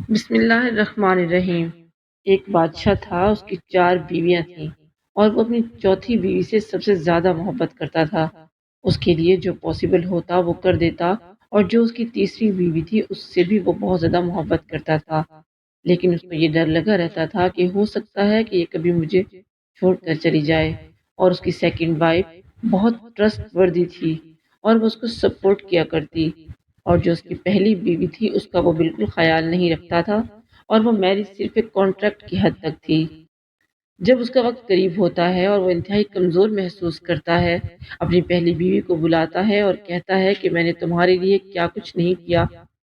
بسم اللہ الرحمن الرحیم۔ ایک بادشاہ تھا، اس کی 4 بیویاں تھیں اور وہ اپنی چوتھی بیوی سے سب سے زیادہ محبت کرتا تھا۔ اس کے لیے جو پاسبل ہوتا وہ کر دیتا، اور جو اس کی تیسری بیوی تھی اس سے بھی وہ بہت زیادہ محبت کرتا تھا، لیکن اس کو یہ ڈر لگا رہتا تھا کہ ہو سکتا ہے کہ یہ کبھی مجھے چھوڑ کر چلی جائے۔ اور اس کی سیکنڈ وائف بہت ٹرسٹ وردی تھی اور وہ اس کو سپورٹ کیا کرتی، اور جو اس کی پہلی بیوی تھی اس کا وہ بالکل خیال نہیں رکھتا تھا، اور وہ میرج صرف ایک کانٹریکٹ کی حد تک تھی۔ جب اس کا وقت قریب ہوتا ہے اور وہ انتہائی کمزور محسوس کرتا ہے، اپنی پہلی بیوی کو بلاتا ہے اور کہتا ہے کہ میں نے تمہارے لیے کیا کچھ نہیں کیا،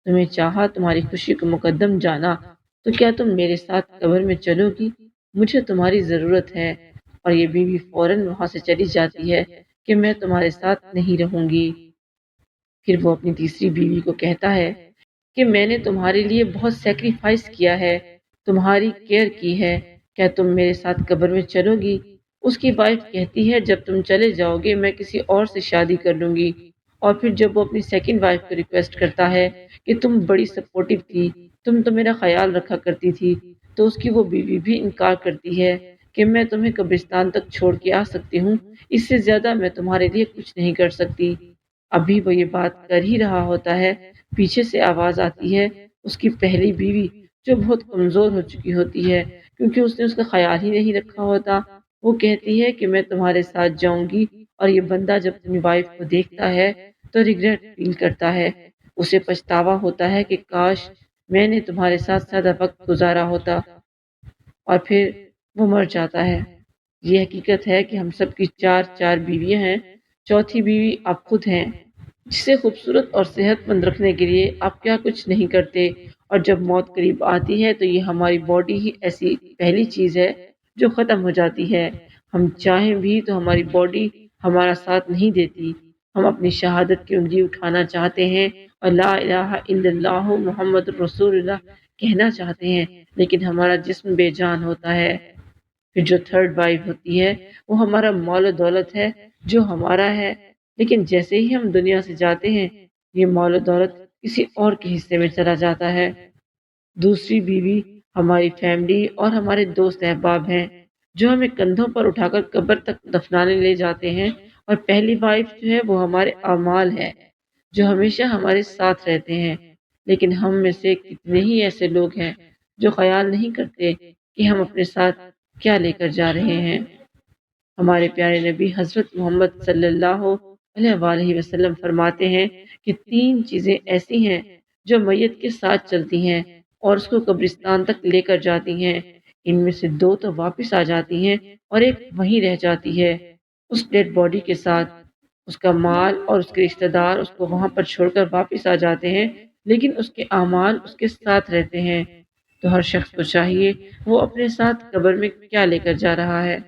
تمہیں چاہا، تمہاری خوشی کو مقدم جانا، تو کیا تم میرے ساتھ قبر میں چلو گی؟ مجھے تمہاری ضرورت ہے۔ اور یہ بیوی فوراً وہاں سے چلی جاتی ہے کہ میں تمہارے ساتھ نہیں رہوں گی۔ پھر وہ اپنی تیسری بیوی کو کہتا ہے کہ میں نے تمہارے لیے بہت سیکریفائس کیا ہے، تمہاری کیئر کی ہے، کیا تم میرے ساتھ قبر میں چلو گی؟ اس کی وائف کہتی ہے جب تم چلے جاؤ گے میں کسی اور سے شادی کر لوں گی۔ اور پھر جب وہ اپنی سیکنڈ وائف کو ریکویسٹ کرتا ہے کہ تم بڑی سپورٹیو تھی، تم تو میرا خیال رکھا کرتی تھی، تو اس کی وہ بیوی بھی انکار کرتی ہے کہ میں تمہیں قبرستان تک چھوڑ کے آ سکتی ہوں، اس سے زیادہ میں تمہارے لیے کچھ نہیں کر سکتی۔ ابھی وہ یہ بات کر ہی رہا ہوتا ہے، پیچھے سے آواز آتی ہے، اس کی پہلی بیوی جو بہت کمزور ہو چکی ہوتی ہے کیونکہ اس نے اس کا خیال ہی نہیں رکھا ہوتا، وہ کہتی ہے کہ میں تمہارے ساتھ جاؤں گی۔ اور یہ بندہ جب اپنی وائف کو دیکھتا ہے تو ریگریٹ فیل کرتا ہے، اسے پچھتاوا ہوتا ہے کہ کاش میں نے تمہارے ساتھ زیادہ وقت گزارا ہوتا، اور پھر وہ مر جاتا ہے۔ یہ حقیقت ہے کہ ہم سب کی چار چار بیویاں ہیں، چوتھی بیوی آپ خود ہیں، جسے خوبصورت اور صحت مند رکھنے کے لیے آپ کیا کچھ نہیں کرتے، اور جب موت قریب آتی ہے تو یہ ہماری باڈی ہی ایسی پہلی چیز ہے جو ختم ہو جاتی ہے۔ ہم چاہیں بھی تو ہماری باڈی ہمارا ساتھ نہیں دیتی، ہم اپنی شہادت کی انگلی اٹھانا چاہتے ہیں اور لا الہ الا اللہ محمد رسول اللہ کہنا چاہتے ہیں، لیکن ہمارا جسم بے جان ہوتا ہے۔ پھر جو تھرڈ وائف ہوتی ہے وہ ہمارا مال و دولت ہے جو ہمارا ہے، لیکن جیسے ہی ہم دنیا سے جاتے ہیں یہ مال و دولت کسی اور کے حصے میں چلا جاتا ہے۔ دوسری بیوی ہماری فیملی اور ہمارے دوست احباب ہیں جو ہمیں کندھوں پر اٹھا کر قبر تک دفنانے لے جاتے ہیں، اور پہلی وائف جو ہے وہ ہمارے اعمال ہے جو ہمیشہ ہمارے ساتھ رہتے ہیں، لیکن ہم میں سے کتنے ہی ایسے لوگ ہیں جو خیال نہیں کرتے کہ ہم اپنے ساتھ کیا لے کر جا رہے ہیں۔ ہمارے پیارے نبی حضرت محمد صلی اللہ علیہ وآلہ وسلم فرماتے ہیں کہ 3 چیزیں ایسی ہیں جو میت کے ساتھ چلتی ہیں اور اس کو قبرستان تک لے کر جاتی ہیں، ان میں سے 2 تو واپس آ جاتی ہیں اور ایک وہیں رہ جاتی ہے اس ڈیڈ باڈی کے ساتھ۔ اس کا مال اور اس کے رشتہ دار اس کو وہاں پر چھوڑ کر واپس آ جاتے ہیں، لیکن اس کے اعمال اس کے ساتھ رہتے ہیں۔ تو ہر شخص کو چاہیے وہ اپنے ساتھ قبر میں کیا لے کر جا رہا ہے۔